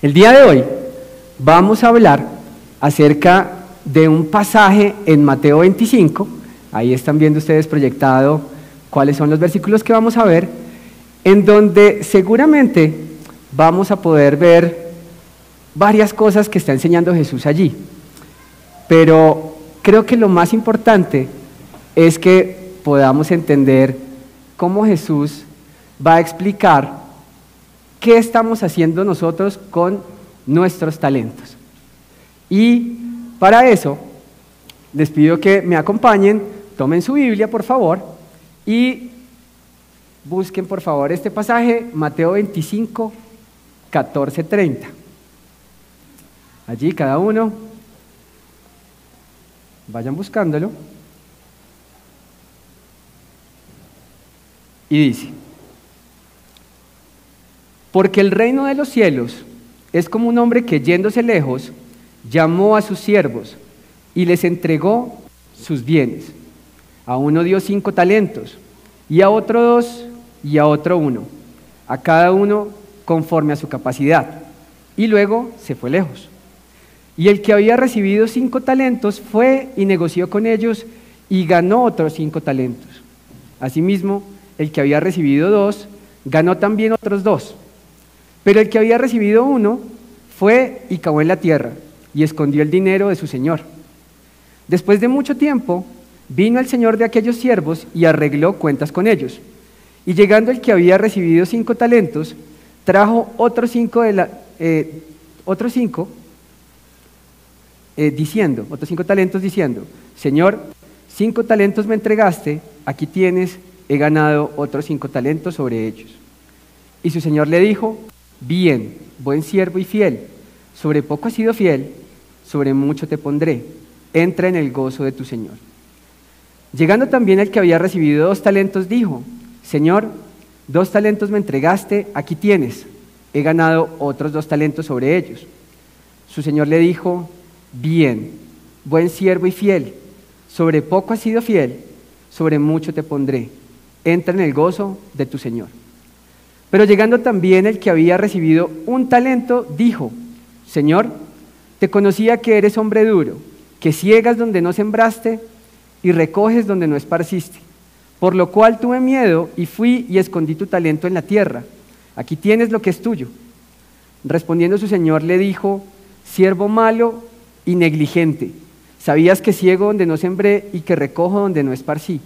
El día de hoy vamos a hablar acerca de un pasaje en Mateo 25, ahí están viendo ustedes proyectado cuáles son los versículos que vamos a ver, en donde seguramente vamos a poder ver varias cosas que está enseñando Jesús allí. Pero creo que lo más importante es que podamos entender cómo Jesús va a explicar qué estamos haciendo nosotros con nuestros talentos. Y para eso, les pido que me acompañen, tomen su Biblia, por favor, y busquen, por favor, este pasaje, Mateo 25, 14, 30. Allí cada uno, vayan buscándolo. Y dice: porque el reino de los cielos es como un hombre que, yéndose lejos, llamó a sus siervos y les entregó sus bienes. A uno dio 5 talentos, y a otro 2, y a otro 1, a cada uno conforme a su capacidad, y luego se fue lejos. Y el que había recibido 5 talentos fue y negoció con ellos y ganó otros 5 talentos. Asimismo, el que había recibido 2 ganó también otros 2. Pero el que había recibido 1 fue y cavó en la tierra y escondió el dinero de su señor. Después de mucho tiempo, vino el señor de aquellos siervos y arregló cuentas con ellos. Y llegando el que había recibido 5 talentos, trajo otros 5 talentos diciendo: Señor, 5 talentos me entregaste, aquí tienes, he ganado otros 5 talentos sobre ellos. Y su señor le dijo: bien, buen siervo y fiel, sobre poco has sido fiel, sobre mucho te pondré, entra en el gozo de tu señor. Llegando también el que había recibido 2 talentos, dijo: Señor, 2 talentos me entregaste, aquí tienes, he ganado otros 2 talentos sobre ellos. Su señor le dijo: bien, buen siervo y fiel, sobre poco has sido fiel, sobre mucho te pondré, entra en el gozo de tu señor. Pero llegando también el que había recibido 1 talento, dijo: Señor, te conocía que eres hombre duro, que ciegas donde no sembraste y recoges donde no esparciste. Por lo cual tuve miedo y fui y escondí tu talento en la tierra. Aquí tienes lo que es tuyo. Respondiendo su señor le dijo: siervo malo y negligente, sabías que ciego donde no sembré y que recojo donde no esparcí.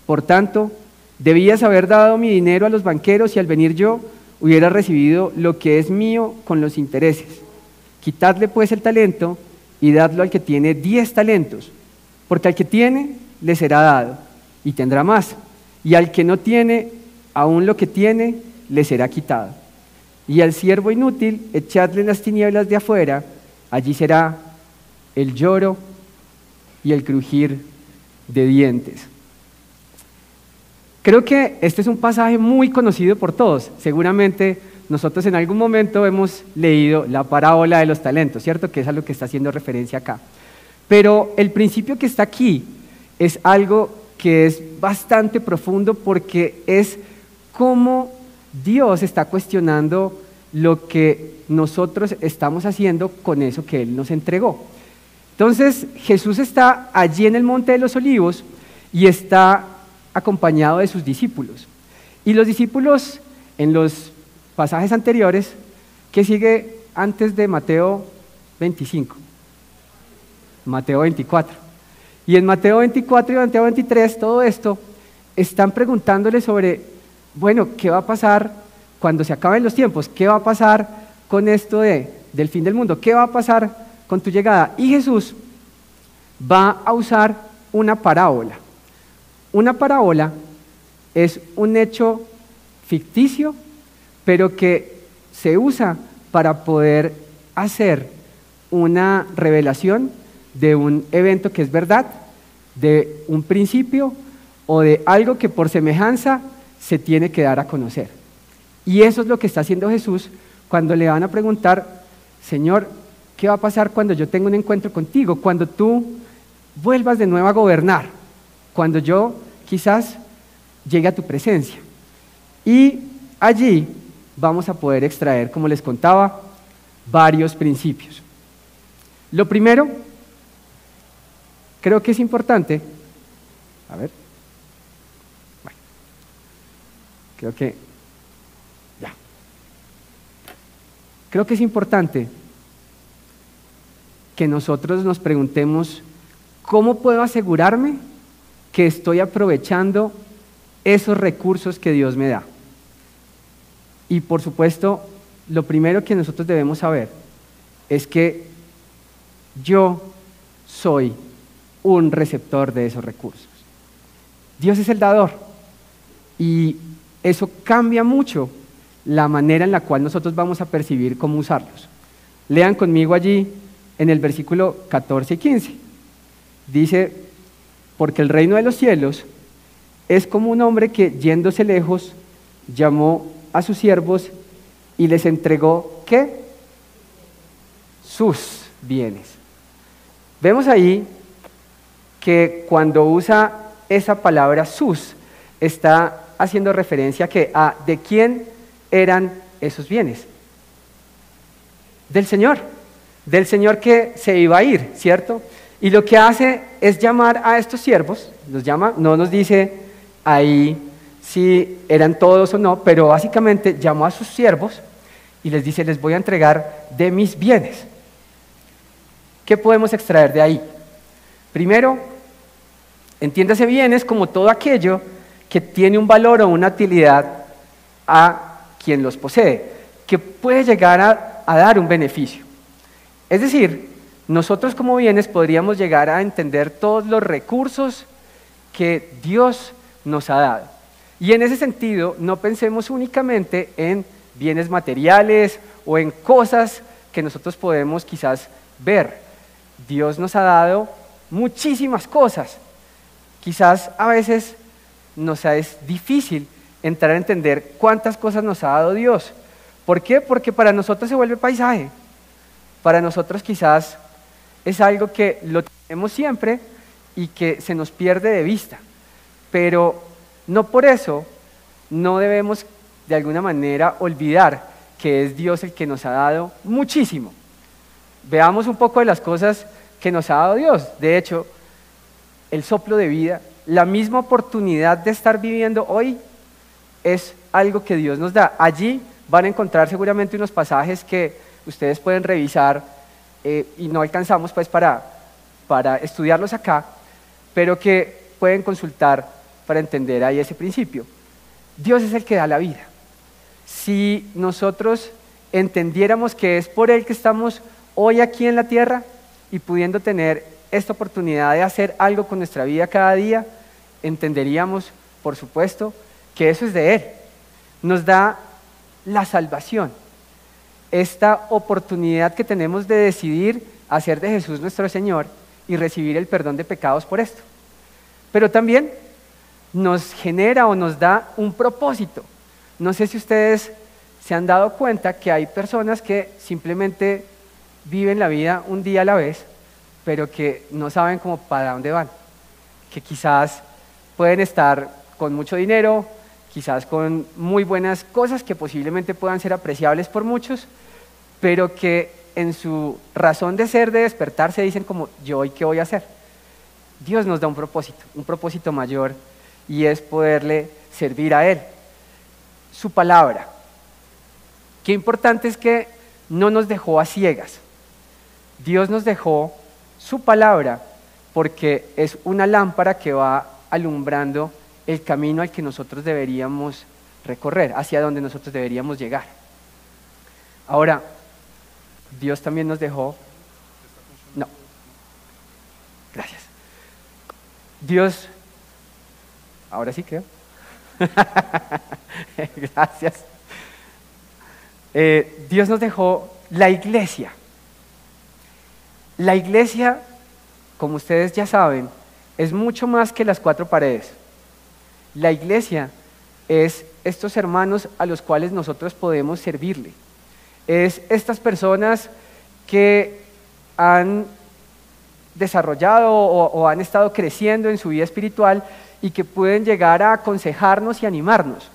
Por tanto, debías haber dado mi dinero a los banqueros y al venir yo hubiera recibido lo que es mío con los intereses. Quitadle pues el talento y dadlo al que tiene 10 talentos, porque al que tiene le será dado y tendrá más, y al que no tiene, aún lo que tiene le será quitado. Y al siervo inútil echadle en las tinieblas de afuera, allí será el lloro y el crujir de dientes. Creo que este es un pasaje muy conocido por todos. Seguramente nosotros en algún momento hemos leído la parábola de los talentos, ¿cierto? Que es a lo que está haciendo referencia acá. Pero el principio que está aquí es algo que es bastante profundo, porque es cómo Dios está cuestionando lo que nosotros estamos haciendo con eso que Él nos entregó. Entonces Jesús está allí en el Monte de los Olivos y está acompañado de sus discípulos. Y los discípulos, en los pasajes anteriores, ¿qué sigue antes de Mateo 25? Mateo 24. Y en Mateo 24 y Mateo 23, todo esto, están preguntándole sobre, bueno, ¿qué va a pasar cuando se acaben los tiempos? ¿Qué va a pasar con esto del fin del mundo? ¿Qué va a pasar con tu llegada? Y Jesús va a usar una parábola. Una parábola es un hecho ficticio, pero que se usa para poder hacer una revelación de un evento que es verdad, de un principio o de algo que por semejanza se tiene que dar a conocer. Y eso es lo que está haciendo Jesús cuando le van a preguntar: Señor, ¿qué va a pasar cuando yo tenga un encuentro contigo? Cuando tú vuelvas de nuevo a gobernar, cuando yo quizás llegue a tu presencia. Y allí vamos a poder extraer, como les contaba, varios principios. Lo primero, creo que es importante, a ver, bueno, creo que es importante que nosotros nos preguntemos, ¿cómo puedo asegurarme que estoy aprovechando esos recursos que Dios me da? Y por supuesto, lo primero que nosotros debemos saber es que yo soy un receptor de esos recursos. Dios es el dador y eso cambia mucho la manera en la cual nosotros vamos a percibir cómo usarlos. Lean conmigo allí en el versículo 14 y 15. Dice, porque el reino de los cielos es como un hombre que, yéndose lejos, llamó a sus siervos y les entregó, ¿qué? Sus bienes. Vemos ahí que cuando usa esa palabra sus, está haciendo referencia a ¿de quién eran esos bienes? Del Señor que se iba a ir, ¿cierto? Y lo que hace es llamar a estos siervos, los llama, no nos dice ahí si eran todos o no, pero básicamente llamó a sus siervos y les dice, les voy a entregar de mis bienes. ¿Qué podemos extraer de ahí? Primero, entiéndase bienes como todo aquello que tiene un valor o una utilidad a quien los posee, que puede llegar a dar un beneficio. Es decir, nosotros como bienes podríamos llegar a entender todos los recursos que Dios nos ha dado. Y en ese sentido, no pensemos únicamente en bienes materiales o en cosas que nosotros podemos quizás ver. Dios nos ha dado muchísimas cosas. Quizás a veces nos es difícil entrar a entender cuántas cosas nos ha dado Dios. ¿Por qué? Porque para nosotros se vuelve paisaje. Para nosotros quizás es algo que lo tenemos siempre y que se nos pierde de vista. Pero no por eso no debemos de alguna manera olvidar que es Dios el que nos ha dado muchísimo. Veamos un poco de las cosas que nos ha dado Dios. De hecho, el soplo de vida, la misma oportunidad de estar viviendo hoy, es algo que Dios nos da. Allí van a encontrar seguramente unos pasajes que ustedes pueden revisar y no alcanzamos pues para estudiarlos acá, pero que pueden consultar para entender ahí ese principio. Dios es el que da la vida. Si nosotros entendiéramos que es por Él que estamos hoy aquí en la tierra y pudiendo tener esta oportunidad de hacer algo con nuestra vida cada día, entenderíamos, por supuesto, que eso es de Él. Nos da la salvación, esta oportunidad que tenemos de decidir hacer de Jesús nuestro Señor y recibir el perdón de pecados por esto. Pero también nos genera o nos da un propósito. No sé si ustedes se han dado cuenta que hay personas que simplemente viven la vida un día a la vez, pero que no saben cómo para dónde van, que quizás pueden estar con mucho dinero, quizás con muy buenas cosas que posiblemente puedan ser apreciables por muchos, pero que en su razón de ser, de despertarse, dicen como, ¿yo hoy qué voy a hacer? Dios nos da un propósito mayor, y es poderle servir a Él. Su palabra. Qué importante es que no nos dejó a ciegas. Dios nos dejó su palabra porque es una lámpara que va alumbrando el camino al que nosotros deberíamos recorrer, hacia donde nosotros deberíamos llegar. Ahora, Dios también nos dejó... No. Gracias. Dios... Ahora sí creo. Gracias. Dios nos dejó la iglesia. La iglesia, como ustedes ya saben, es mucho más que las cuatro paredes. La iglesia es estos hermanos a los cuales nosotros podemos servirle. Es estas personas que han desarrollado o han estado creciendo en su vida espiritual y que pueden llegar a aconsejarnos y animarnos.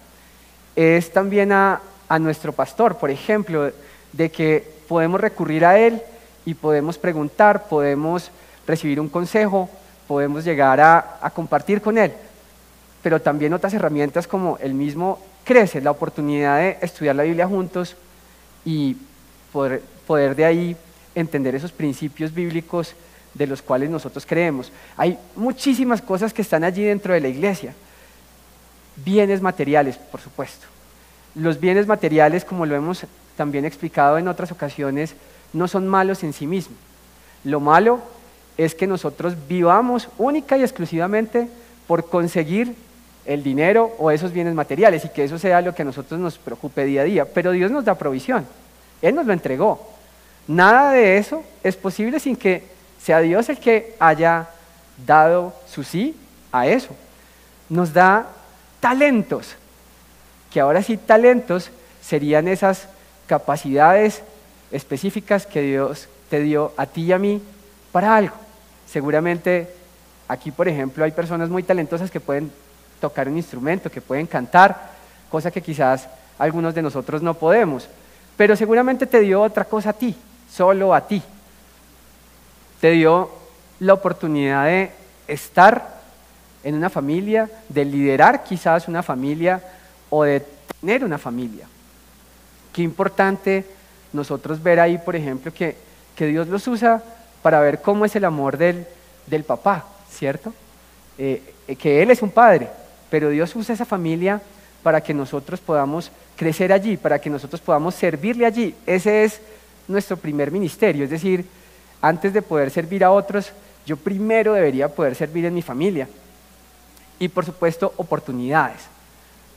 Es también a nuestro pastor, por ejemplo, de que podemos recurrir a Él y podemos preguntar, podemos recibir un consejo, podemos llegar a compartir con Él. Pero también otras herramientas como el mismo Crece, la oportunidad de estudiar la Biblia juntos y poder de ahí entender esos principios bíblicos de los cuales nosotros creemos. Hay muchísimas cosas que están allí dentro de la iglesia. Bienes materiales, por supuesto. Los bienes materiales, como lo hemos también explicado en otras ocasiones, no son malos en sí mismos. Lo malo es que nosotros vivamos única y exclusivamente por conseguir el dinero o esos bienes materiales y que eso sea lo que a nosotros nos preocupe día a día. Pero Dios nos da provisión, Él nos lo entregó. Nada de eso es posible sin que sea Dios el que haya dado su sí a eso. Nos da talentos, que ahora sí talentos serían esas capacidades específicas que Dios te dio a ti y a mí para algo. Seguramente aquí, por ejemplo, hay personas muy talentosas que pueden tocar un instrumento, que pueden cantar, cosa que quizás algunos de nosotros no podemos, pero seguramente te dio otra cosa a ti, solo a ti. Te dio la oportunidad de estar en una familia, de liderar quizás una familia o de tener una familia. Qué importante nosotros ver ahí, por ejemplo, que Dios los usa para ver cómo es el amor del papá, ¿cierto? Que Él es un padre, pero Dios usa esa familia para que nosotros podamos crecer allí, para que nosotros podamos servirle allí. Ese es nuestro primer ministerio, es decir, antes de poder servir a otros, yo primero debería poder servir en mi familia. Y por supuesto, oportunidades,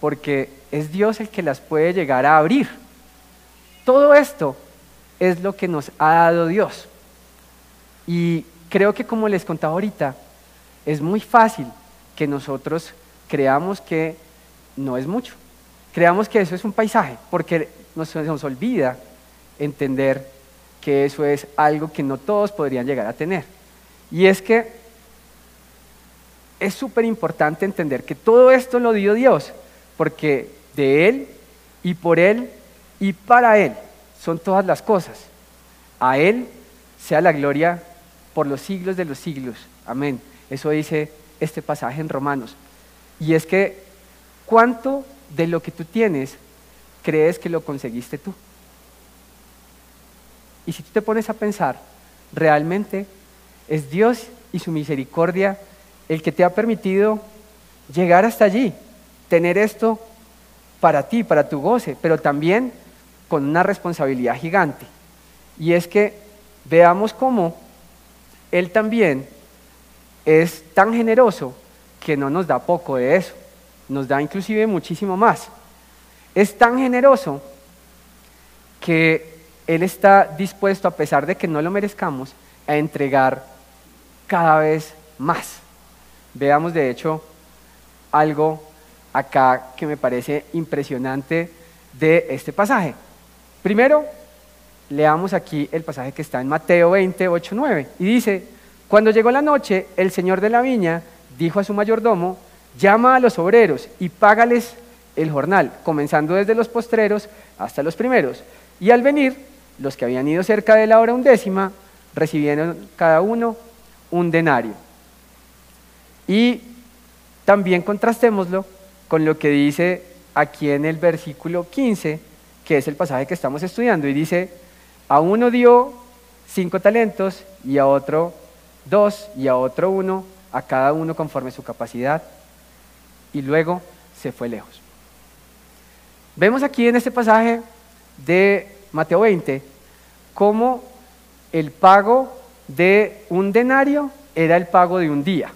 porque es Dios el que las puede llegar a abrir. Todo esto es lo que nos ha dado Dios. Y creo que, como les contaba ahorita, es muy fácil que nosotros creamos que no es mucho. Creamos que eso es un paisaje, porque nos olvida entender que eso es algo que no todos podrían llegar a tener. Y es que es súper importante entender que todo esto lo dio Dios, porque de Él y por Él y para Él son todas las cosas. A Él sea la gloria por los siglos de los siglos. Amén. Eso dice este pasaje en Romanos. Y es que, ¿cuánto de lo que tú tienes crees que lo conseguiste tú? Y si tú te pones a pensar, realmente es Dios y su misericordia el que te ha permitido llegar hasta allí, tener esto para ti, para tu goce, pero también con una responsabilidad gigante. Y es que veamos cómo Él también es tan generoso que no nos da poco de eso, nos da inclusive muchísimo más. Es tan generoso que Él está dispuesto, a pesar de que no lo merezcamos, a entregar cada vez más. Veamos de hecho algo acá que me parece impresionante de este pasaje. Primero, leamos aquí el pasaje que está en Mateo 20, 8, 9, y dice: cuando llegó la noche, el señor de la viña dijo a su mayordomo: llama a los obreros y págales el jornal, comenzando desde los postreros hasta los primeros. Y al venir, los que habían ido cerca de la hora 11 recibieron cada uno un denario. Y también contrastémoslo con lo que dice aquí en el versículo 15, que es el pasaje que estamos estudiando, y dice: a uno dio 5 talentos, y a otro 2, y a otro 1, a cada uno conforme su capacidad, y luego se fue lejos. Vemos aquí en este pasaje de Mateo 20 cómo el pago de un denario era el pago de un día.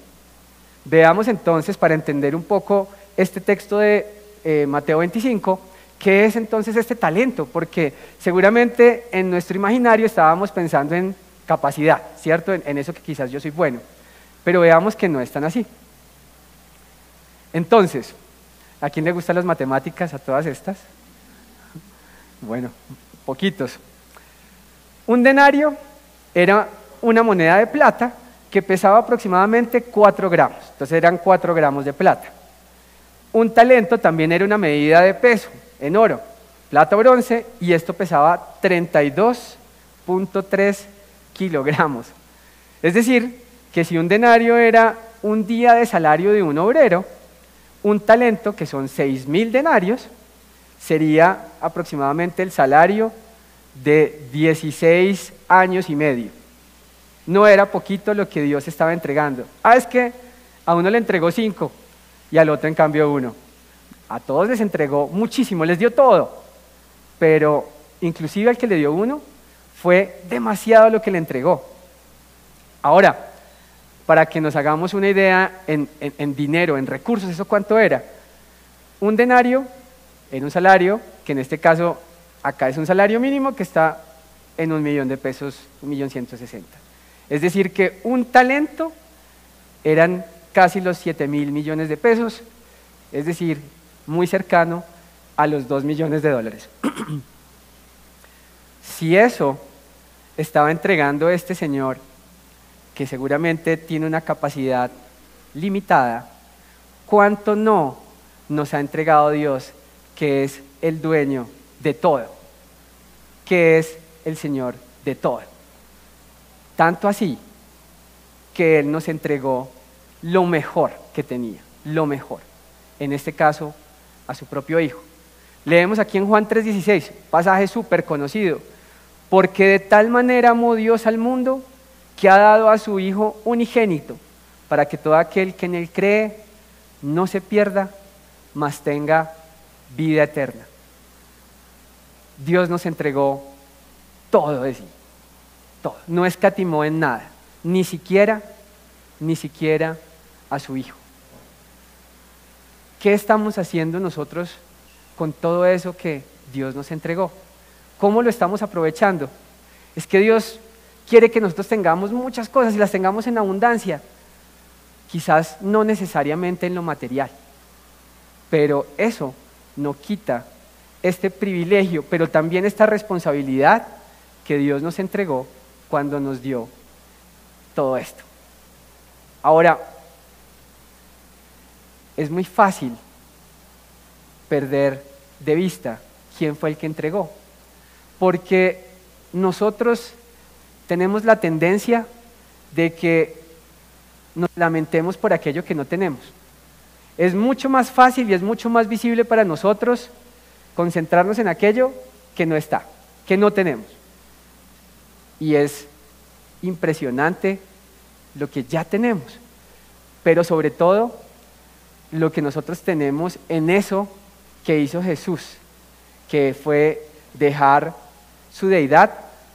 Veamos entonces, para entender un poco este texto de Mateo 25, ¿qué es entonces este talento? Porque seguramente en nuestro imaginario estábamos pensando en capacidad, ¿cierto? En eso que quizás yo soy bueno, pero veamos que no es tan así. Entonces, ¿a quién le gustan las matemáticas? ¿A todas estas? Bueno, poquitos. Un denario era una moneda de plata que pesaba aproximadamente 4 gramos, entonces eran 4 gramos de plata. Un talento también era una medida de peso en oro, plata o bronce, y esto pesaba 32 6.3 kilogramos. Es decir, que si un denario era un día de salario de un obrero, un talento, que son 6.000 denarios, sería aproximadamente el salario de 16 años y medio. No era poquito lo que Dios estaba entregando. Es que a uno le entregó 5 y al otro en cambio 1. A todos les entregó muchísimo, les dio todo, pero inclusive al que le dio 1 fue demasiado lo que le entregó. Ahora, para que nos hagamos una idea en dinero, en recursos, ¿eso cuánto era? Un denario era un salario, que en este caso acá es un salario mínimo que está en 1.000.000 de pesos, 1.160.000. Es decir que un talento eran casi los 7.000 millones de pesos, es decir, muy cercano a los 2 millones de dólares. Si eso estaba entregando este señor, que seguramente tiene una capacidad limitada, ¿cuánto no nos ha entregado Dios, que es el dueño de todo, que es el Señor de todo? Tanto así que Él nos entregó lo mejor que tenía, lo mejor, en este caso a su propio Hijo. Leemos aquí en Juan 3:16, pasaje súper conocido: porque de tal manera amó Dios al mundo, que ha dado a su Hijo unigénito, para que todo aquel que en Él cree no se pierda, mas tenga vida eterna. Dios nos entregó todo de sí, todo, no escatimó en nada, ni siquiera a su Hijo. ¿Qué estamos haciendo nosotros con todo eso que Dios nos entregó? ¿Cómo lo estamos aprovechando? Es que Dios quiere que nosotros tengamos muchas cosas y las tengamos en abundancia, quizás no necesariamente en lo material, pero eso no quita este privilegio, pero también esta responsabilidad que Dios nos entregó cuando nos dio todo esto. Ahora, es muy fácil perder de vista quién fue el que entregó, porque nosotros tenemos la tendencia de que nos lamentemos por aquello que no tenemos. Es mucho más fácil y es mucho más visible para nosotros concentrarnos en aquello que no está, que no tenemos. Y es impresionante lo que ya tenemos, pero sobre todo lo que nosotros tenemos en eso que hizo Jesús, que fue dejar su deidad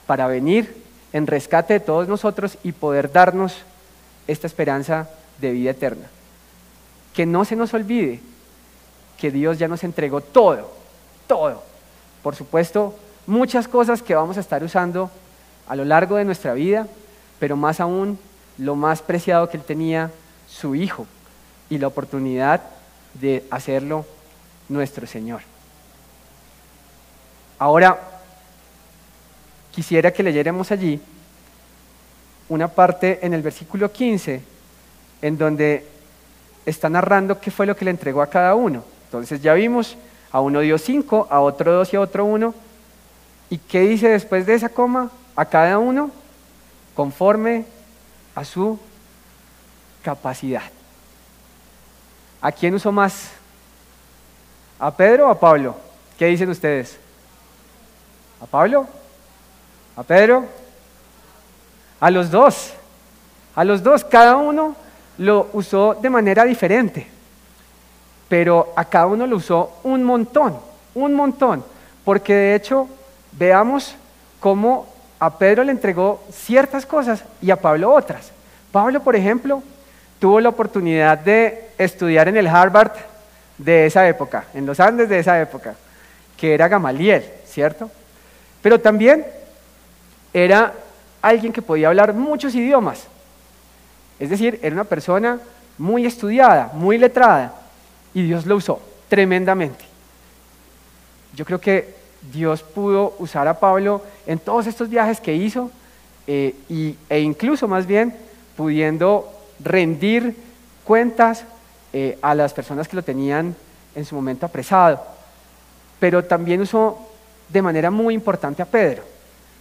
para venir en rescate de todos nosotros y poder darnos esta esperanza de vida eterna. Que no se nos olvide que Dios ya nos entregó todo, todo. Por supuesto, muchas cosas que vamos a estar usando a lo largo de nuestra vida, pero más aún lo más preciado que Él tenía, su Hijo, y la oportunidad de hacerlo nuestro Señor. Ahora, quisiera que leyéramos allí una parte en el versículo 15, en donde está narrando qué fue lo que le entregó a cada uno. Entonces ya vimos, a uno dio 5, a otro 2 y a otro 1. ¿Y qué dice después de esa coma? A cada uno conforme a su capacidad. ¿A quién usó más? ¿A Pedro o a Pablo? ¿Qué dicen ustedes? ¿A Pablo? ¿A Pedro? A los dos. A los dos, cada uno lo usó de manera diferente, pero a cada uno lo usó un montón, porque de hecho veamos cómo a Pedro le entregó ciertas cosas y a Pablo otras. Pablo, por ejemplo, tuvo la oportunidad de estudiar en el Harvard de esa época, en los Andes de esa época, que era Gamaliel, ¿cierto? Pero también era alguien que podía hablar muchos idiomas, es decir, era una persona muy estudiada, muy letrada, y Dios lo usó tremendamente. Yo creo que Dios pudo usar a Pablo en todos estos viajes que hizo, e incluso más bien pudiendo rendir cuentas a las personas que lo tenían en su momento apresado. Pero también usó de manera muy importante a Pedro.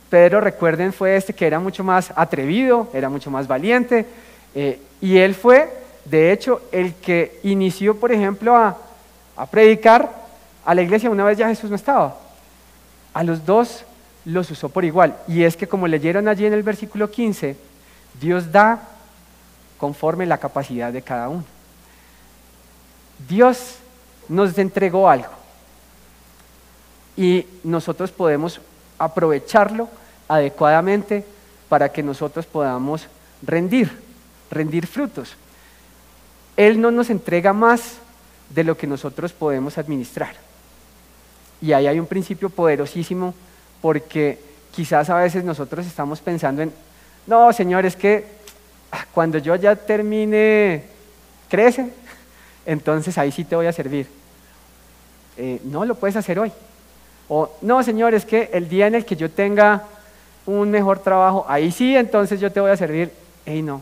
Pedro, recuerden, fue este que era mucho más atrevido, era mucho más valiente, y él fue, de hecho, el que inició, por ejemplo, a predicar a la iglesia una vez ya Jesús no estaba. A los dos los usó por igual. Y es que, como leyeron allí en el versículo 15, Dios da conforme la capacidad de cada uno. Dios nos entregó algo y nosotros podemos aprovecharlo adecuadamente para que nosotros podamos rendir frutos. Él no nos entrega más de lo que nosotros podemos administrar. Y ahí hay un principio poderosísimo, porque quizás a veces nosotros estamos pensando en, no, Señor, es que cuando yo ya termine, crece, entonces ahí sí te voy a servir. No, lo puedes hacer hoy. O, no, Señor, es que el día en el que yo tenga un mejor trabajo, ahí sí, entonces yo te voy a servir. No,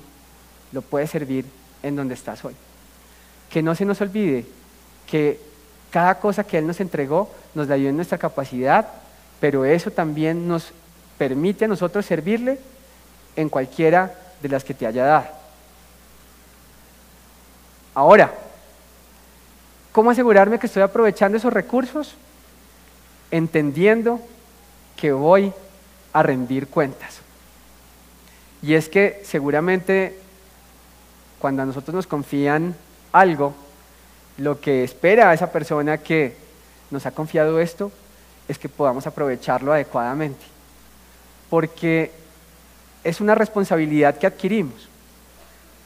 lo puedes servir en donde estás hoy. Que no se nos olvide que cada cosa que Él nos entregó nos la dio en nuestra capacidad, pero eso también nos permite a nosotros servirle en cualquiera de las que te haya dado. Ahora, ¿cómo asegurarme que estoy aprovechando esos recursos? Entendiendo que voy a rendir cuentas. Y es que seguramente cuando a nosotros nos confían algo, lo que espera a esa persona que nos ha confiado esto es que podamos aprovecharlo adecuadamente, porque es una responsabilidad que adquirimos,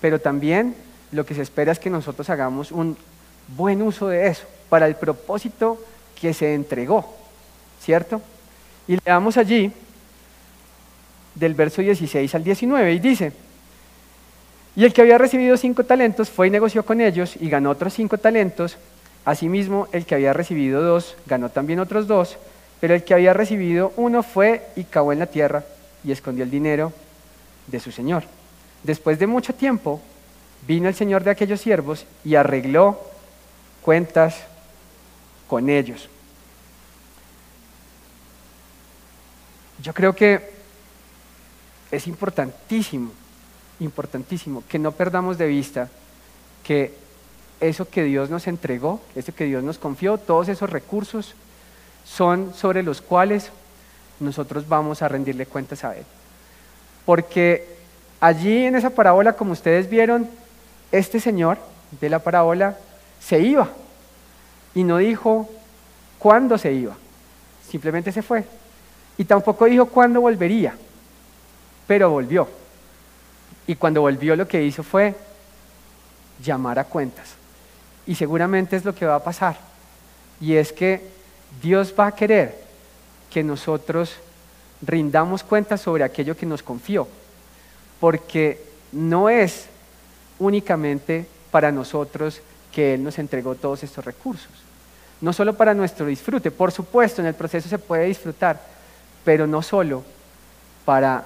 pero también lo que se espera es que nosotros hagamos un buen uso de eso para el propósito que se entregó, ¿cierto? Y leamos allí del verso 16 al 19 y dice: y el que había recibido 5 talentos fue y negoció con ellos y ganó otros 5 talentos. Asimismo, el que había recibido 2 ganó también otros 2, pero el que había recibido 1 fue y cavó en la tierra y escondió el dinero de su señor. Después de mucho tiempo, vino el señor de aquellos siervos y arregló cuentas con ellos. Yo creo que es importantísimo que no perdamos de vista que eso que Dios nos entregó, eso que Dios nos confió, todos esos recursos son sobre los cuales nosotros vamos a rendirle cuentas a Él. Porque allí en esa parábola, como ustedes vieron, este señor de la parábola se iba y no dijo cuándo se iba, simplemente se fue. Y tampoco dijo cuándo volvería, pero volvió. Y cuando volvió, lo que hizo fue llamar a cuentas. Y seguramente es lo que va a pasar. Y es que Dios va a querer que nosotros rindamos cuentas sobre aquello que nos confió, porque no es únicamente para nosotros que Él nos entregó todos estos recursos. No solo para nuestro disfrute, por supuesto, en el proceso se puede disfrutar, pero no solo para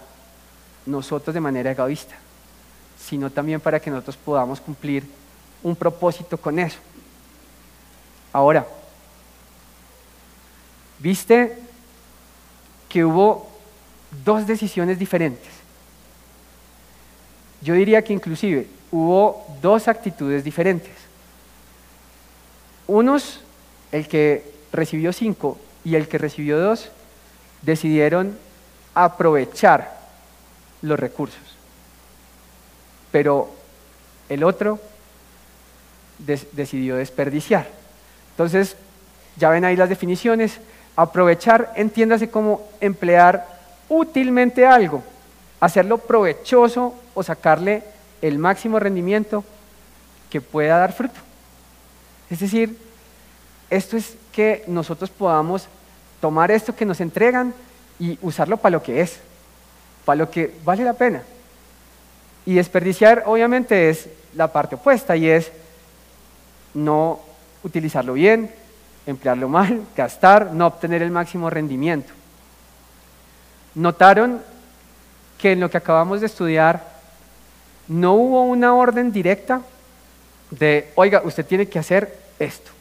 nosotros de manera egoísta, sino también para que nosotros podamos cumplir un propósito con eso. Ahora, ¿viste que hubo 2 decisiones diferentes? Yo diría que inclusive hubo 2 actitudes diferentes. Unos, el que recibió 5 y el que recibió 2, decidieron aprovechar los recursos. Pero el otro decidió desperdiciar. Entonces, ya ven ahí las definiciones. Aprovechar, entiéndase como emplear útilmente algo, hacerlo provechoso o sacarle el máximo rendimiento que pueda dar fruto. Es decir, esto es que nosotros podamos tomar esto que nos entregan y usarlo para lo que es, para lo que vale la pena. Y desperdiciar, obviamente, es la parte opuesta, y es no utilizarlo bien, emplearlo mal, gastar, no obtener el máximo rendimiento. ¿Notaron que en lo que acabamos de estudiar no hubo una orden directa de, oiga, usted tiene que hacer esto?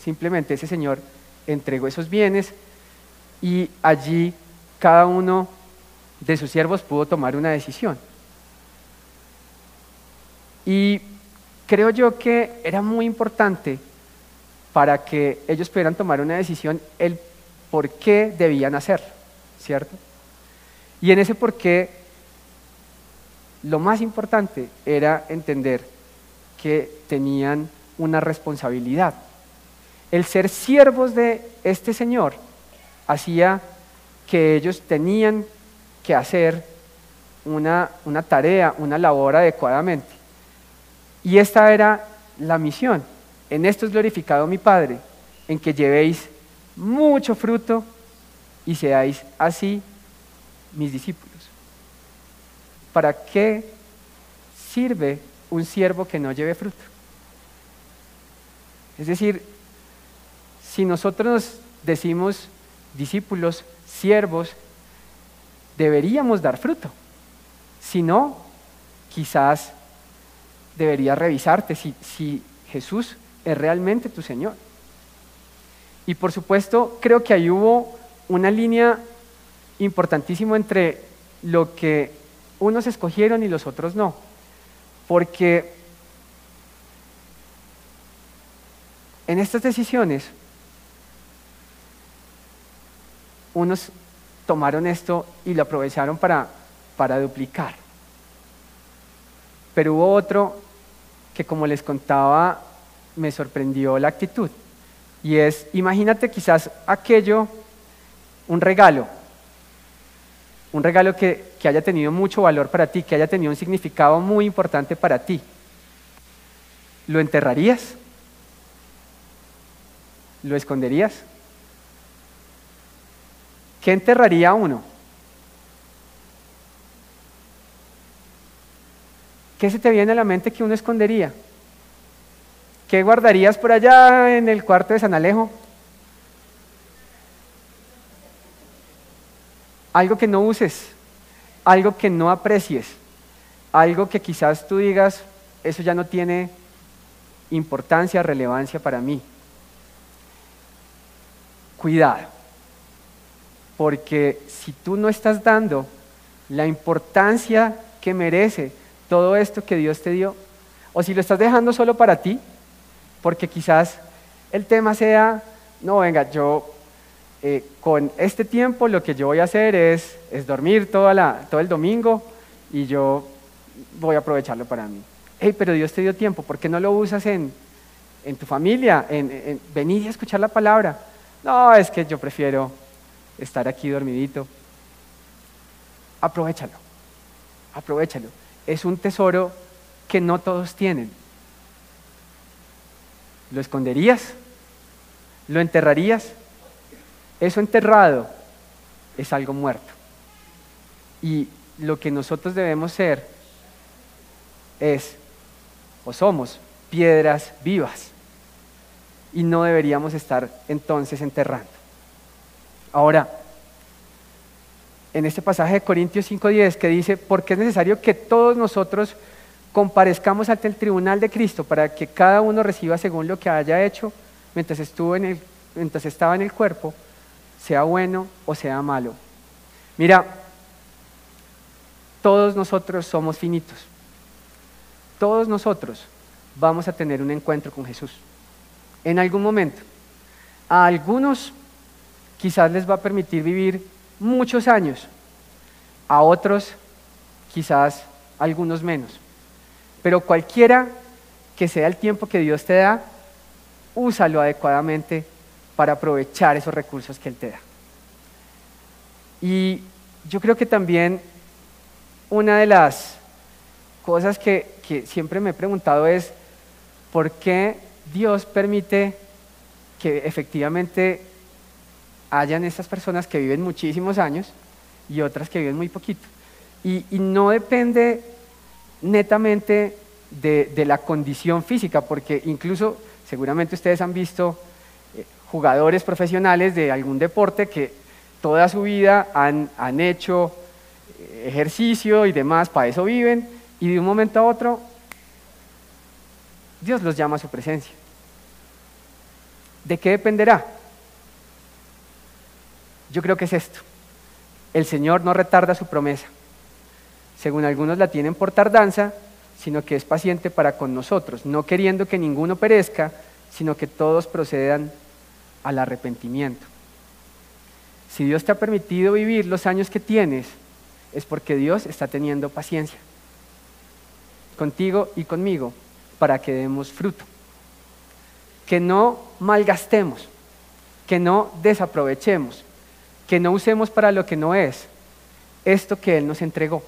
Simplemente ese señor entregó esos bienes y allí cada uno de sus siervos pudo tomar una decisión. Y creo yo que era muy importante para que ellos pudieran tomar una decisión el por qué debían hacer, ¿cierto? Y en ese por qué, lo más importante era entender que tenían una responsabilidad. El ser siervos de este Señor hacía que ellos tenían que hacer una tarea, una labor adecuadamente. Y esta era la misión. En esto es glorificado mi Padre, en que llevéis mucho fruto y seáis así mis discípulos. ¿Para qué sirve un siervo que no lleve fruto? Es decir, si nosotros nos decimos discípulos, siervos, deberíamos dar fruto. Si no, quizás deberías revisarte si Jesús es realmente tu Señor. Y por supuesto, creo que ahí hubo una línea importantísima entre lo que unos escogieron y los otros no. Porque en estas decisiones, unos tomaron esto y lo aprovecharon para duplicar. Pero hubo otro que, como les contaba, me sorprendió la actitud. Y es, imagínate quizás aquello, un regalo que haya tenido mucho valor para ti, que haya tenido un significado muy importante para ti. ¿Lo enterrarías? ¿Lo esconderías? ¿Qué enterraría uno? ¿Qué se te viene a la mente que uno escondería? ¿Qué guardarías por allá en el cuarto de San Alejo? Algo que no uses, algo que no aprecies, algo que quizás tú digas, eso ya no tiene importancia, relevancia para mí. Cuidado, porque si tú no estás dando la importancia que merece todo esto que Dios te dio, o si lo estás dejando solo para ti, porque quizás el tema sea, no, venga, yo con este tiempo lo que yo voy a hacer es dormir todo el domingo y yo voy a aprovecharlo para mí. Hey, pero Dios te dio tiempo, ¿por qué no lo usas en tu familia, en venir y escuchar la palabra? No, es que yo prefiero estar aquí dormidito. Aprovechalo. Es un tesoro que no todos tienen. ¿Lo esconderías? ¿Lo enterrarías? Eso enterrado es algo muerto. Y lo que nosotros debemos ser es, o somos, piedras vivas. Y no deberíamos estar entonces enterrando. Ahora, en este pasaje de Corintios 5:10 que dice, porque es necesario que todos nosotros comparezcamos ante el tribunal de Cristo para que cada uno reciba según lo que haya hecho mientras estaba en el cuerpo, sea bueno o sea malo. Mira, todos nosotros somos finitos. Todos nosotros vamos a tener un encuentro con Jesús en algún momento. A algunos quizás les va a permitir vivir muchos años, a otros quizás algunos menos. Pero cualquiera que sea el tiempo que Dios te da, úsalo adecuadamente para aprovechar esos recursos que Él te da. Y yo creo que también una de las cosas que siempre me he preguntado es, ¿por qué Dios permite que efectivamente hayan estas personas que viven muchísimos años y otras que viven muy poquito? Y no depende netamente de la condición física, porque incluso seguramente ustedes han visto jugadores profesionales de algún deporte que toda su vida han hecho ejercicio y demás, para eso viven, y de un momento a otro Dios los llama a su presencia. ¿De qué dependerá? Yo creo que es esto: el Señor no retarda su promesa, según algunos la tienen por tardanza, sino que es paciente para con nosotros, no queriendo que ninguno perezca, sino que todos procedan al arrepentimiento. Si Dios te ha permitido vivir los años que tienes, es porque Dios está teniendo paciencia contigo y conmigo para que demos fruto. Que no malgastemos, que no desaprovechemos, que no usemos para lo que no es esto que Él nos entregó.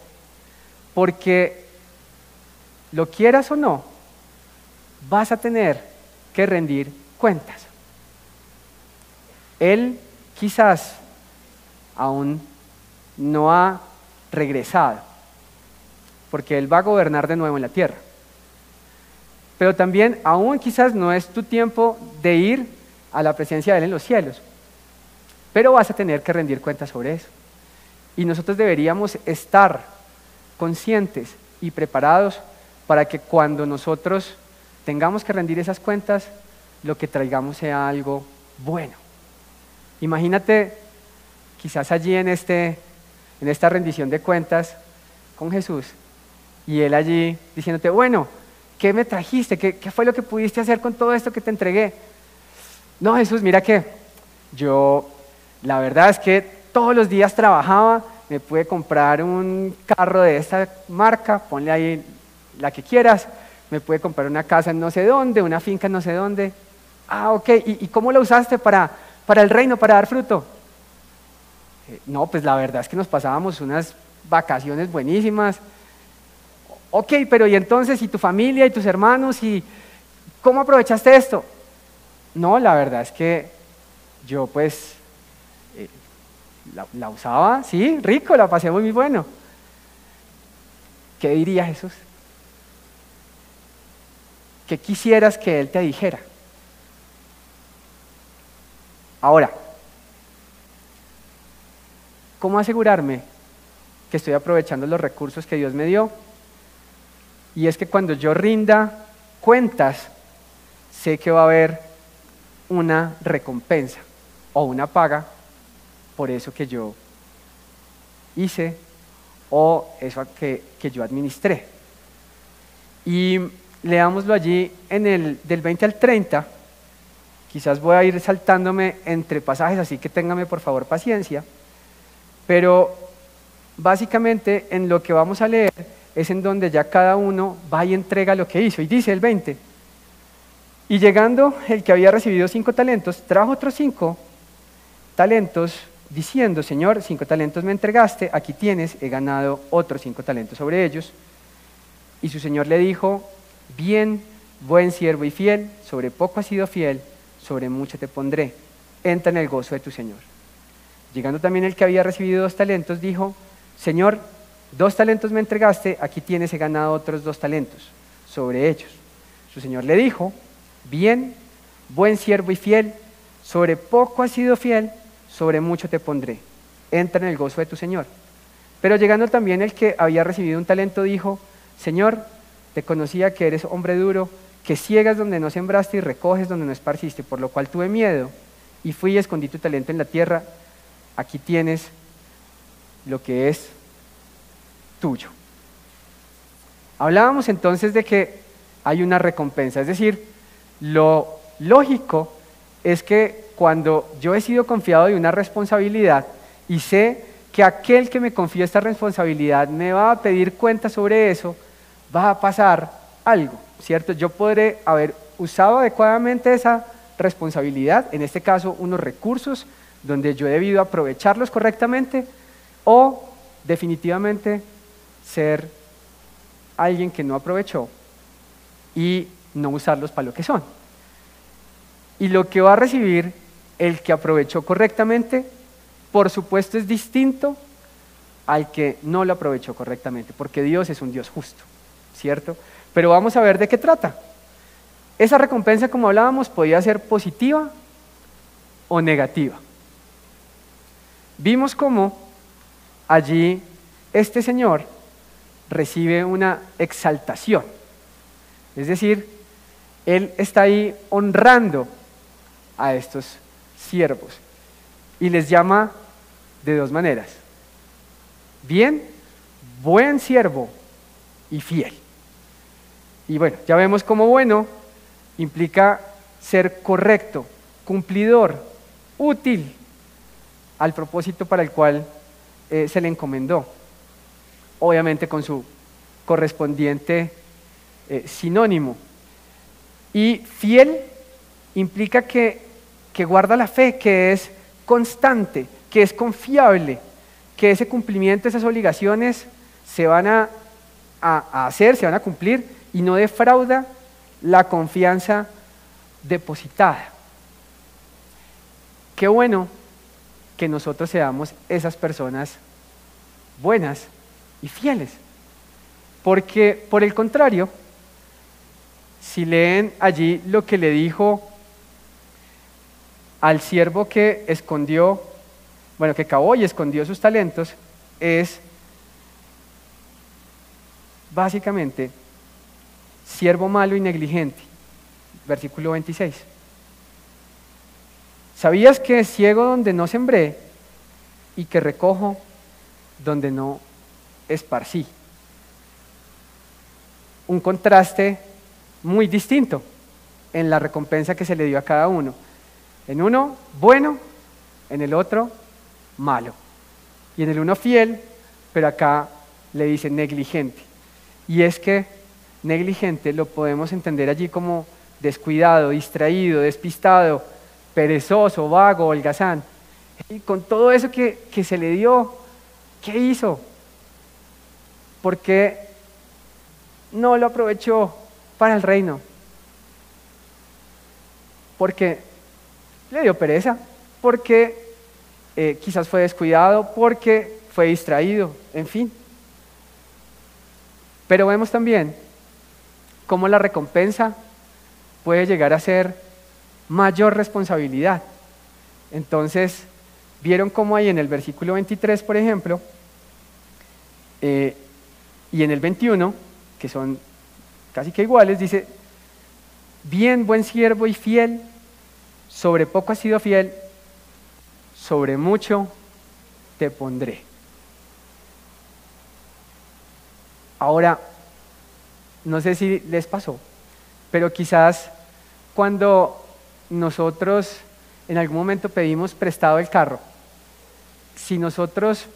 Porque lo quieras o no, vas a tener que rendir cuentas. Él quizás aún no ha regresado, porque Él va a gobernar de nuevo en la tierra. Pero también aún quizás no es tu tiempo de ir a la presencia de Él en los cielos, pero vas a tener que rendir cuentas sobre eso. Y nosotros deberíamos estar conscientes y preparados para que cuando nosotros tengamos que rendir esas cuentas, lo que traigamos sea algo bueno. Imagínate quizás allí en esta rendición de cuentas con Jesús, y Él allí diciéndote: bueno, ¿qué me trajiste? ¿Qué fue lo que pudiste hacer con todo esto que te entregué? No, Jesús, mira que yo, la verdad es que todos los días trabajaba, me pude comprar un carro de esta marca, ponle ahí la que quieras, me pude comprar una casa en no sé dónde, una finca en no sé dónde. Ah, ok, ¿y cómo la usaste para el reino, para dar fruto? No, pues la verdad es que nos pasábamos unas vacaciones buenísimas. Ok, pero ¿y entonces, y tu familia, y tus hermanos, y cómo aprovechaste esto? No, la verdad es que yo pues la usaba, sí, rico, la pasé muy bueno. ¿Qué diría Jesús? ¿Qué quisieras que Él te dijera? Ahora, ¿cómo asegurarme que estoy aprovechando los recursos que Dios me dio? Y es que cuando yo rinda cuentas, sé que va a haber una recompensa o una paga por eso que yo hice o eso que yo administré. Y leámoslo allí del 20 al 30. Quizás voy a ir saltándome entre pasajes, así que téngame por favor paciencia. Pero básicamente en lo que vamos a leer es en donde ya cada uno va y entrega lo que hizo. Y dice el 20: y llegando el que había recibido 5 talentos, trajo otros 5 talentos, diciendo: Señor, 5 talentos me entregaste, aquí tienes, he ganado otros 5 talentos sobre ellos. Y su señor le dijo: bien, buen siervo y fiel, sobre poco has sido fiel, sobre mucho te pondré, entra en el gozo de tu señor. Llegando también el que había recibido 2 talentos, dijo: Señor, 2 talentos me entregaste, aquí tienes, he ganado otros 2 talentos sobre ellos. Su señor le dijo: bien, buen siervo y fiel, sobre poco has sido fiel, sobre mucho te pondré, entra en el gozo de tu señor. Pero llegando también el que había recibido 1 talento, dijo: Señor, te conocía que eres hombre duro, que ciegas donde no sembraste y recoges donde no esparciste, por lo cual tuve miedo y fui y escondí tu talento en la tierra, aquí tienes lo que es tuyo. Hablábamos entonces de que hay una recompensa, es decir, lo lógico es que cuando yo he sido confiado de una responsabilidad y sé que aquel que me confió esta responsabilidad me va a pedir cuenta sobre eso, va a pasar algo, ¿cierto? Yo podré haber usado adecuadamente esa responsabilidad, en este caso unos recursos donde yo he debido aprovecharlos correctamente, o definitivamente ser alguien que no aprovechó y no usarlos para lo que son. Y lo que va a recibir el que aprovechó correctamente, por supuesto es distinto al que no lo aprovechó correctamente, porque Dios es un Dios justo, ¿cierto? Pero vamos a ver de qué trata. Esa recompensa, como hablábamos, podía ser positiva o negativa. Vimos cómo allí este señor recibe una exaltación, es decir, él está ahí honrando a estos siervos y les llama de dos maneras. Bien, buen siervo y fiel. Y bueno, ya vemos cómo bueno implica ser correcto, cumplidor, útil al propósito para el cual se le encomendó. Obviamente con su correspondiente sinónimo. Y fiel implica que guarda la fe, que es constante, que es confiable, que ese cumplimiento, esas obligaciones se van a hacer, se van a cumplir y no defrauda la confianza depositada. Qué bueno que nosotros seamos esas personas buenas y fieles, porque por el contrario, si leen allí lo que le dijo al siervo que escondió, bueno, que cavó y escondió sus talentos, es básicamente siervo malo y negligente, versículo 26. ¿Sabías que ciego donde no sembré y que recojo donde no esparcí? Un contraste muy distinto en la recompensa que se le dio a cada uno. En uno, bueno, en el otro, malo. Y en el uno fiel, pero acá le dice negligente. Y es que negligente lo podemos entender allí como descuidado, distraído, despistado, perezoso, vago, holgazán. Y con todo eso que se le dio, ¿qué hizo? ¿Por qué no lo aprovechó para el reino? Porque le dio pereza, porque quizás fue descuidado, porque fue distraído, en fin. Pero vemos también cómo la recompensa puede llegar a ser mayor responsabilidad. Entonces, vieron cómo ahí en el versículo 23, por ejemplo, y en el 21, que son casi que iguales, dice: bien, buen siervo y fiel, sobre poco has sido fiel, sobre mucho te pondré. Ahora, no sé si les pasó, pero quizás cuando nosotros en algún momento pedimos prestado el carro, si nosotros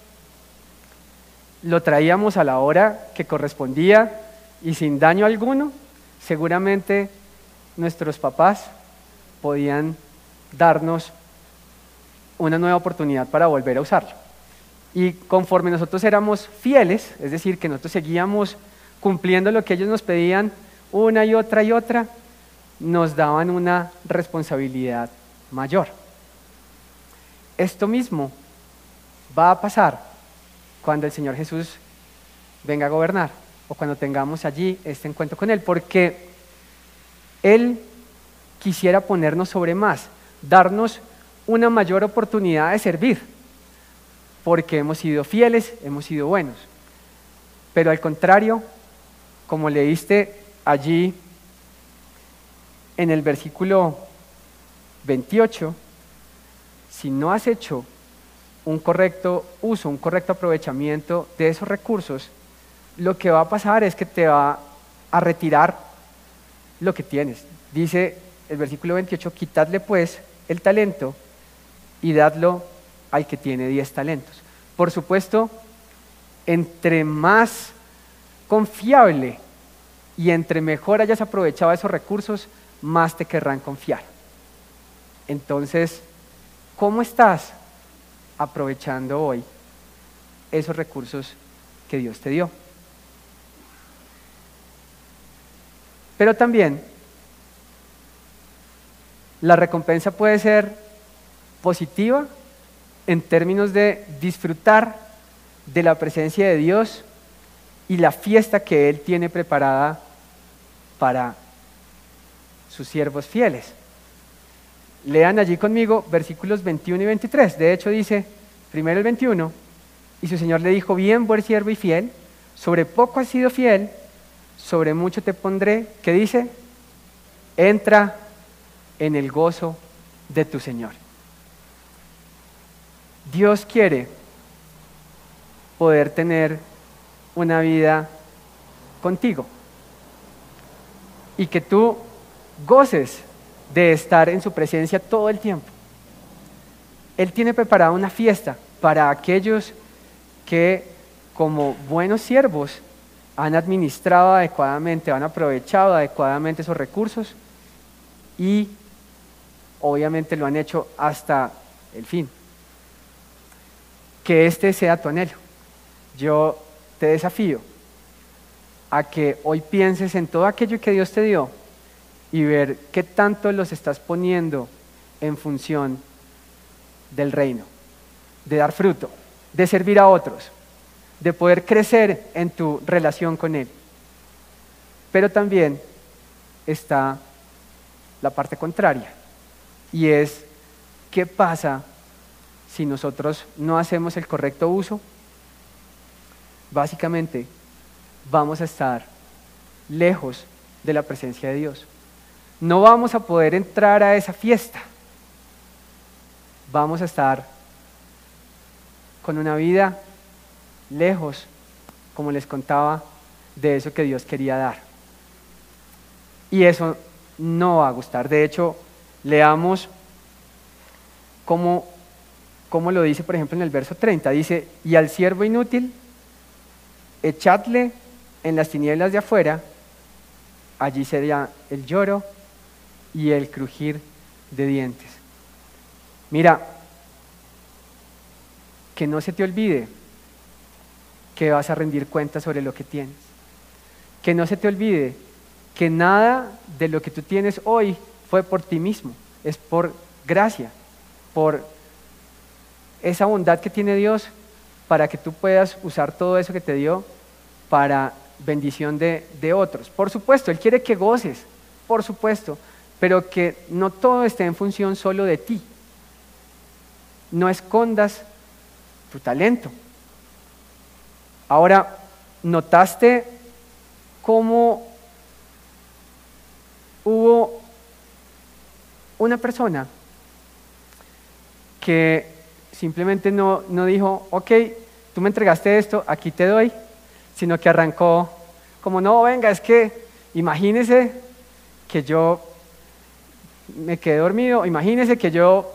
lo traíamos a la hora que correspondía y sin daño alguno, seguramente nuestros papás podían darnos una nueva oportunidad para volver a usarlo. Y conforme nosotros éramos fieles, es decir, que nosotros seguíamos cumpliendo lo que ellos nos pedían una y otra, nos daban una responsabilidad mayor. Esto mismo va a pasar cuando el Señor Jesús venga a gobernar o cuando tengamos allí este encuentro con Él, porque Él quisiera ponernos sobre más, darnos una mayor oportunidad de servir, porque hemos sido fieles, hemos sido buenos. Pero al contrario, como leíste allí en el versículo 28, si no has hecho un correcto uso, un correcto aprovechamiento de esos recursos, lo que va a pasar es que te va a retirar lo que tienes. Dice el versículo 28, quitadle pues el talento y dadlo al que tiene 10 talentos. Por supuesto, entre más confiable y entre mejor hayas aprovechado esos recursos, más te querrán confiar. Entonces, ¿cómo estás aprovechando hoy esos recursos que Dios te dio? Pero también la recompensa puede ser positiva en términos de disfrutar de la presencia de Dios y la fiesta que Él tiene preparada para sus siervos fieles. Lean allí conmigo versículos 21 y 23. De hecho dice, primero el 21, y su Señor le dijo: bien, buen siervo y fiel, sobre poco has sido fiel, sobre mucho te pondré. ¿Qué dice? Entra en el gozo de tu Señor. Dios quiere poder tener una vida contigo y que tú goces de estar en su presencia todo el tiempo. Él tiene preparada una fiesta para aquellos que, como buenos siervos, han administrado adecuadamente, han aprovechado adecuadamente esos recursos y obviamente lo han hecho hasta el fin. Que este sea tu anhelo. Yo te desafío a que hoy pienses en todo aquello que Dios te dio y ver qué tanto los estás poniendo en función del reino, de dar fruto, de servir a otros, de poder crecer en tu relación con Él. Pero también está la parte contraria, y es ¿qué pasa si nosotros no hacemos el correcto uso? Básicamente, vamos a estar lejos de la presencia de Dios. No vamos a poder entrar a esa fiesta. Vamos a estar con una vida lejos, como les contaba, de eso que Dios quería dar. Y eso no va a gustar. De hecho, leamos cómo lo dice, por ejemplo, en el verso 30. Dice, y al siervo inútil, echadle en las tinieblas de afuera, allí sería el lloro y el crujir de dientes. Mira, que no se te olvide que vas a rendir cuenta sobre lo que tienes. Que no se te olvide que nada de lo que tú tienes hoy fue por ti mismo, es por gracia, por esa bondad que tiene Dios para que tú puedas usar todo eso que te dio para bendición de otros. Por supuesto, Él quiere que goces, por supuesto, pero que no todo esté en función solo de ti. No escondas tu talento. Ahora, ¿notaste cómo hubo una persona que simplemente no dijo, ok, tú me entregaste esto, aquí te doy, sino que arrancó como, no, venga, es que imagínese que yo me quedé dormido, imagínese que yo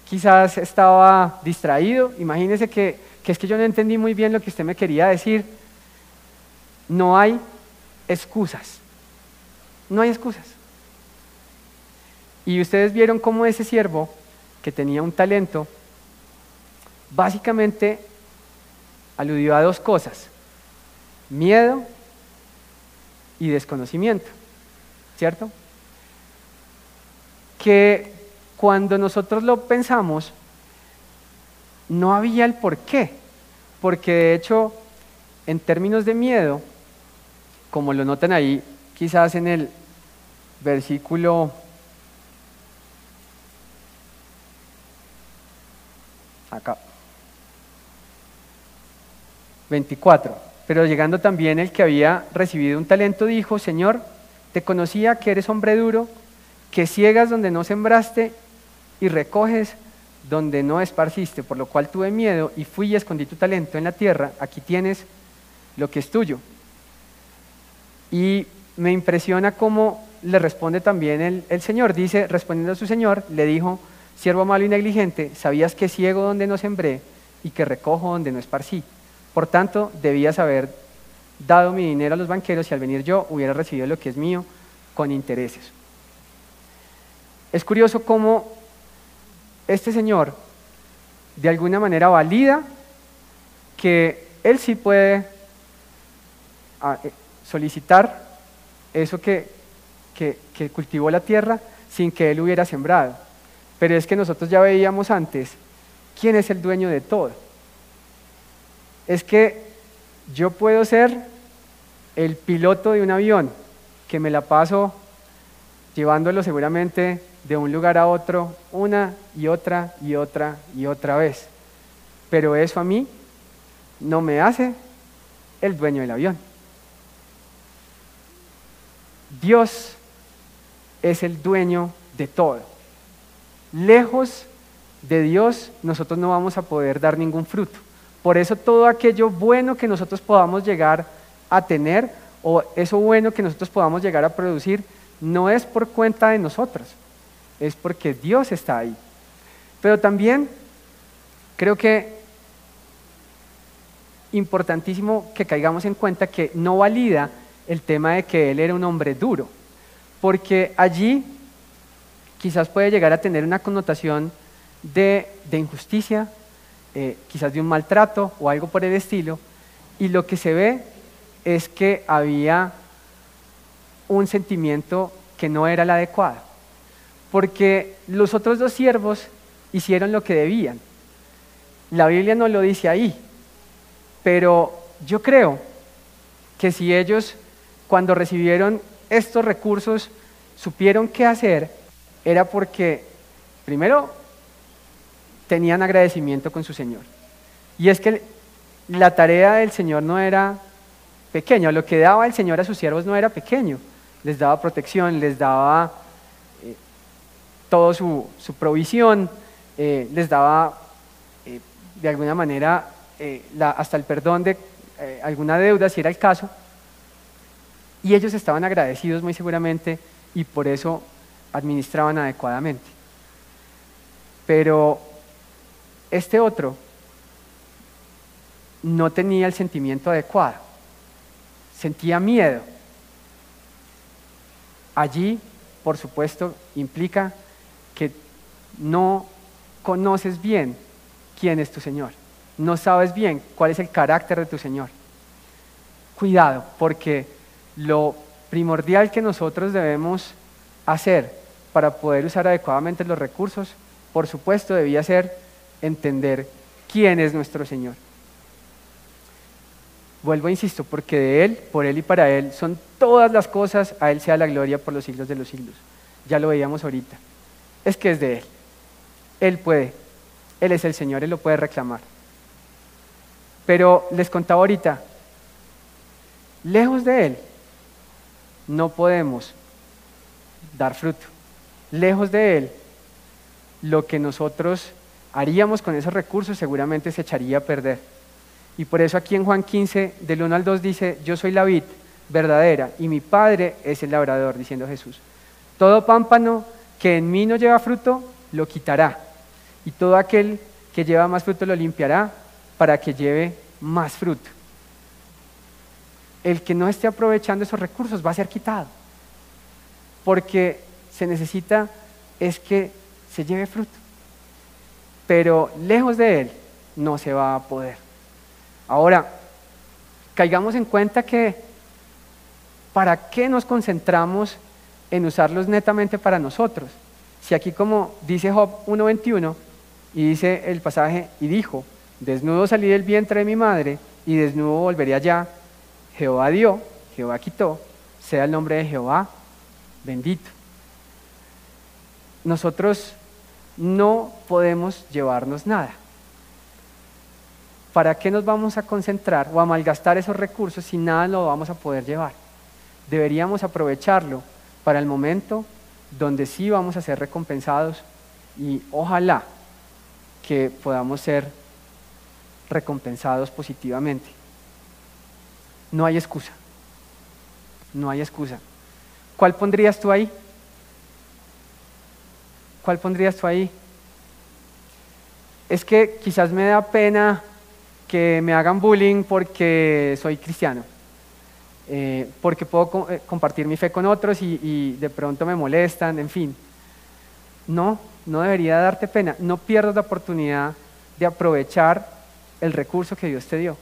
quizás estaba distraído, imagínese que es que yo no entendí muy bien lo que usted me quería decir. No hay excusas, no hay excusas. Y ustedes vieron cómo ese siervo que tenía un talento, básicamente aludió a dos cosas: miedo y desconocimiento, ¿cierto? Que cuando nosotros lo pensamos, no había el por qué, porque de hecho, en términos de miedo, como lo notan ahí, quizás en el versículo 24, pero llegando también el que había recibido un talento, dijo, Señor, te conocía que eres hombre duro, que ciegas donde no sembraste y recoges donde no esparciste, por lo cual tuve miedo y fui y escondí tu talento en la tierra, aquí tienes lo que es tuyo. Y me impresiona cómo le responde también el Señor. Dice, respondiendo a su Señor, le dijo, siervo malo y negligente, sabías que ciego donde no sembré y que recojo donde no esparcí. Por tanto, debías haber dado mi dinero a los banqueros y al venir yo hubiera recibido lo que es mío con intereses. Es curioso cómo este señor de alguna manera valida que él sí puede solicitar eso que cultivó la tierra sin que él hubiera sembrado. Pero es que nosotros ya veíamos antes quién es el dueño de todo. Es que yo puedo ser el piloto de un avión que me la paso llevándolo seguramente de un lugar a otro una y otra y otra y otra vez. Pero eso a mí no me hace el dueño del avión. Dios es el dueño de todo. Lejos de Dios, nosotros no vamos a poder dar ningún fruto. Por eso todo aquello bueno que nosotros podamos llegar a tener, o eso bueno que nosotros podamos llegar a producir, no es por cuenta de nosotros, es porque Dios está ahí. Pero también creo que importantísimo que caigamos en cuenta que no valida el tema de que él era un hombre duro, porque allí quizás puede llegar a tener una connotación de injusticia, quizás de un maltrato o algo por el estilo, y lo que se ve es que había un sentimiento que no era el adecuado, porque los otros dos siervos hicieron lo que debían. La Biblia no lo dice ahí, pero yo creo que si ellos, cuando recibieron estos recursos, supieron qué hacer, era porque, primero, tenían agradecimiento con su Señor. Y es que la tarea del Señor no era pequeña, lo que daba el Señor a sus siervos no era pequeño, les daba protección, les daba toda su provisión, les daba de alguna manera hasta el perdón de alguna deuda si era el caso, y ellos estaban agradecidos muy seguramente y por eso administraban adecuadamente. Pero este otro no tenía el sentimiento adecuado, sentía miedo. Allí, por supuesto, implica que no conoces bien quién es tu Señor, no sabes bien cuál es el carácter de tu Señor. Cuidado, porque lo primordial que nosotros debemos hacer para poder usar adecuadamente los recursos, por supuesto, debía ser entender quién es nuestro Señor. Vuelvo, insisto, porque de Él, por Él y para Él son todas las cosas, a Él sea la gloria por los siglos de los siglos. Ya lo veíamos ahorita. Es que es de Él. Él puede. Él es el Señor, Él lo puede reclamar. Pero les contaba ahorita, lejos de Él no podemos dar fruto. Lejos de Él, lo que nosotros haríamos con esos recursos seguramente se echaría a perder. Y por eso aquí en Juan 15, del 1 al 2 dice, yo soy la vid verdadera y mi Padre es el labrador, diciendo Jesús. Todo pámpano que en mí no lleva fruto, lo quitará. Y todo aquel que lleva más fruto lo limpiará para que lleve más fruto. El que no esté aprovechando esos recursos va a ser quitado. Porque se necesita es que se lleve fruto. Pero lejos de Él no se va a poder. Ahora, caigamos en cuenta que ¿para qué nos concentramos en usarlos netamente para nosotros? Si aquí, como dice Job 1:21, y dice el pasaje, y dijo, desnudo salí del vientre de mi madre, y desnudo volveré allá. Jehová dio, Jehová quitó, sea el nombre de Jehová bendito. Nosotros no podemos llevarnos nada. ¿Para qué nos vamos a concentrar o a malgastar esos recursos si nada lo vamos a poder llevar? Deberíamos aprovecharlo para el momento donde sí vamos a ser recompensados y ojalá que podamos ser recompensados positivamente. No hay excusa, no hay excusa. ¿Cuál pondrías tú ahí? ¿Cuál pondrías tú ahí? Es que quizás me da pena que me hagan bullying porque soy cristiano, porque puedo compartir mi fe con otros y de pronto me molestan, en fin. No debería darte pena. No pierdas la oportunidad de aprovechar el recurso que Dios te dio.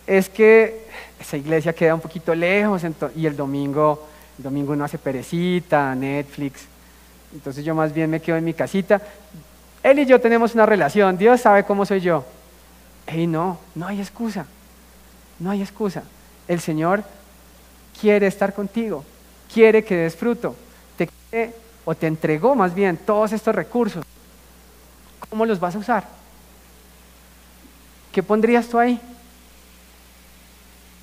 Es que esa iglesia queda un poquito lejos y el domingo uno hace perecita, Netflix, entonces yo más bien me quedo en mi casita. Él y yo tenemos una relación, Dios sabe cómo soy yo. No hay excusa, no hay excusa. El Señor quiere estar contigo, quiere que des fruto, te quiere, o te entregó más bien todos estos recursos. ¿Cómo los vas a usar? ¿Qué pondrías tú ahí?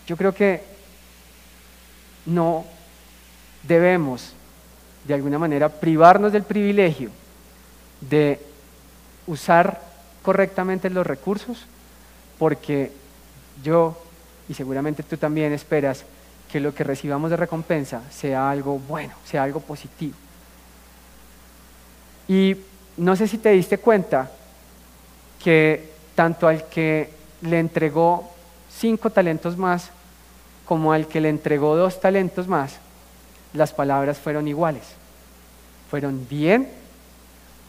Yo creo que no debemos de alguna manera privarnos del privilegio de usar correctamente los recursos, porque yo, y seguramente tú también, esperas que lo que recibamos de recompensa sea algo bueno, sea algo positivo. Y no sé si te diste cuenta que tanto al que le entregó 5 talentos más como al que le entregó 2 talentos más, las palabras fueron iguales. Fueron: bien,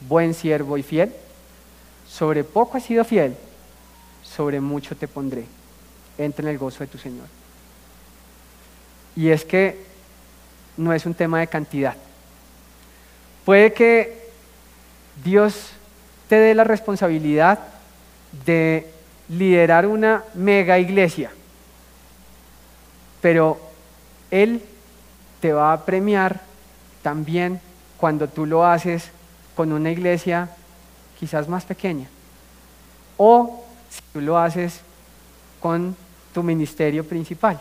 buen siervo y fiel, sobre poco has sido fiel, sobre mucho te pondré, entra en el gozo de tu Señor. Y es que no es un tema de cantidad. Puede que Dios te dé la responsabilidad de liderar una mega iglesia, pero Él te va a premiar también cuando tú lo haces con una iglesia quizás más pequeña, o si tú lo haces con tu ministerio principal,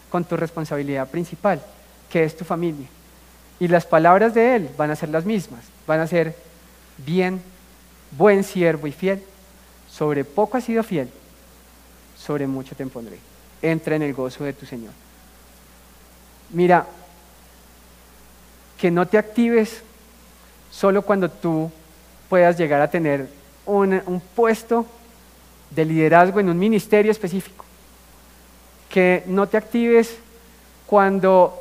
con tu responsabilidad principal, que es tu familia. Y las palabras de Él van a ser las mismas, van a ser: bien, buen siervo y fiel, sobre poco has sido fiel, sobre mucho te pondré, entra en el gozo de tu Señor. Mira, que no te actives solo cuando tú puedas llegar a tener un puesto de liderazgo en un ministerio específico. Que no te actives cuando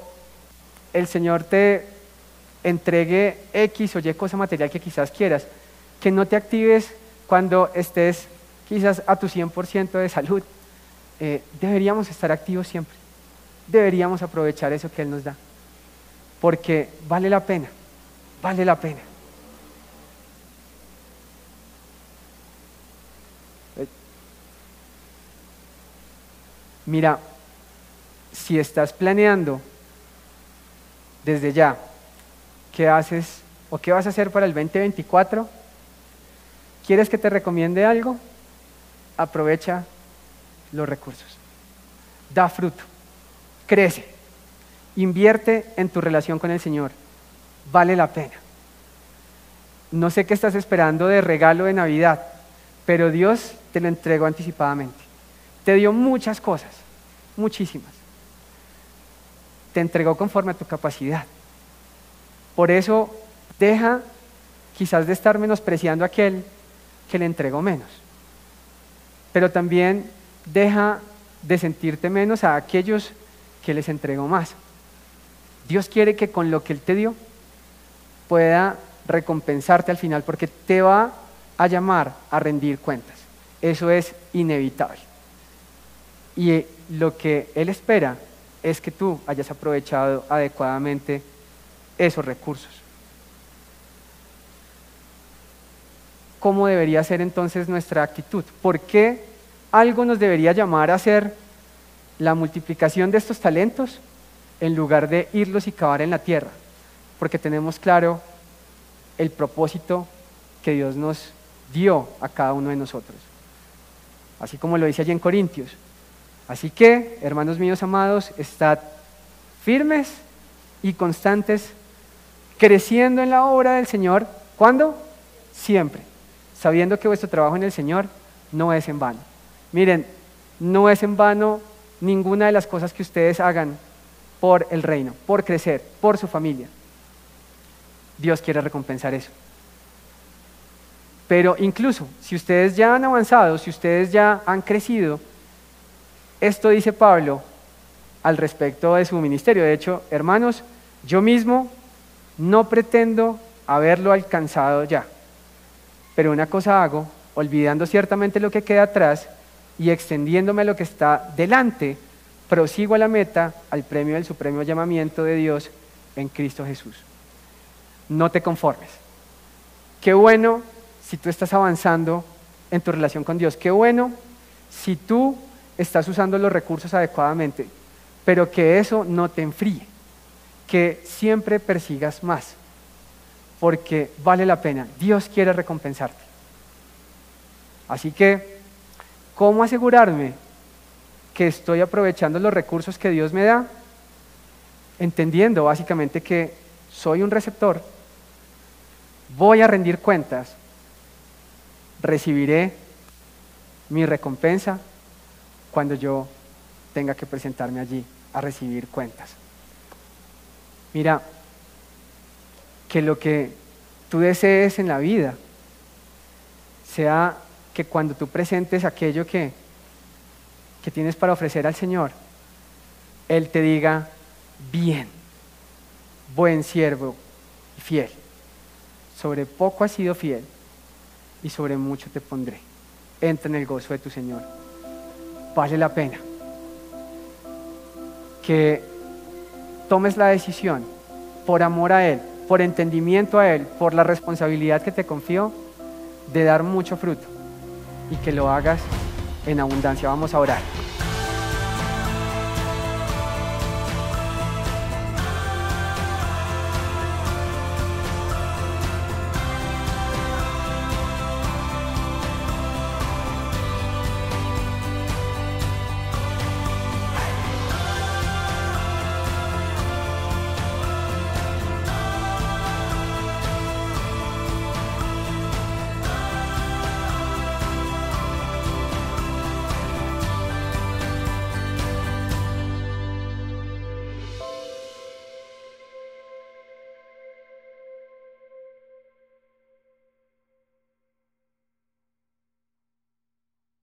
el Señor te entregue X o Y cosa material que quizás quieras. Que no te actives cuando estés quizás a tu 100% de salud. Deberíamos estar activos siempre. Deberíamos aprovechar eso que Él nos da, porque vale la pena, vale la pena. Mira, si estás planeando desde ya qué haces o qué vas a hacer para el 2024, ¿quieres que te recomiende algo? Aprovecha los recursos, da fruto, crece, invierte en tu relación con el Señor, vale la pena. No sé qué estás esperando de regalo de Navidad, pero Dios te lo entregó anticipadamente. Te dio muchas cosas, muchísimas. Te entregó conforme a tu capacidad. Por eso deja quizás de estar menospreciando a aquel que le entregó menos, pero también deja de sentirte menos a aquellos que les entregó más. Dios quiere que con lo que Él te dio pueda recompensarte al final, porque te va a llamar a rendir cuentas. Eso es inevitable. Y lo que Él espera es que tú hayas aprovechado adecuadamente esos recursos. ¿Cómo debería ser entonces nuestra actitud? ¿Por qué algo nos debería llamar a hacer la multiplicación de estos talentos en lugar de irlos y cavar en la tierra? Porque tenemos claro el propósito que Dios nos dio a cada uno de nosotros. Así como lo dice allí en Corintios. Así que, hermanos míos amados, estad firmes y constantes, creciendo en la obra del Señor. ¿Cuándo? Siempre, sabiendo que vuestro trabajo en el Señor no es en vano. Miren, no es en vano ninguna de las cosas que ustedes hagan por el reino, por crecer, por su familia. Dios quiere recompensar eso. Pero incluso si ustedes ya han avanzado, si ustedes ya han crecido, esto dice Pablo al respecto de su ministerio. De hecho, hermanos, yo mismo no pretendo haberlo alcanzado ya, pero una cosa hago, olvidando ciertamente lo que queda atrás y extendiéndome a lo que está delante, prosigo a la meta, al premio del supremo llamamiento de Dios en Cristo Jesús. No te conformes. Qué bueno si tú estás avanzando en tu relación con Dios. Qué bueno si tú estás usando los recursos adecuadamente, pero que eso no te enfríe, que siempre persigas más, porque vale la pena. Dios quiere recompensarte. Así que, ¿cómo asegurarme que estoy aprovechando los recursos que Dios me da? Entendiendo básicamente que soy un receptor, voy a rendir cuentas recibiré mi recompensa cuando yo tenga que presentarme allí a recibir cuentas. Mira, que lo que tú desees en la vida sea que cuando tú presentes aquello que tienes para ofrecer al Señor, Él te diga: bien, buen siervo y fiel. Sobre poco has sido fiel y sobre mucho te pondré. Entra en el gozo de tu Señor. Vale la pena que tomes la decisión por amor a Él, por entendimiento a Él, por la responsabilidad que te confió de dar mucho fruto y que lo hagas en abundancia. Vamos a orar.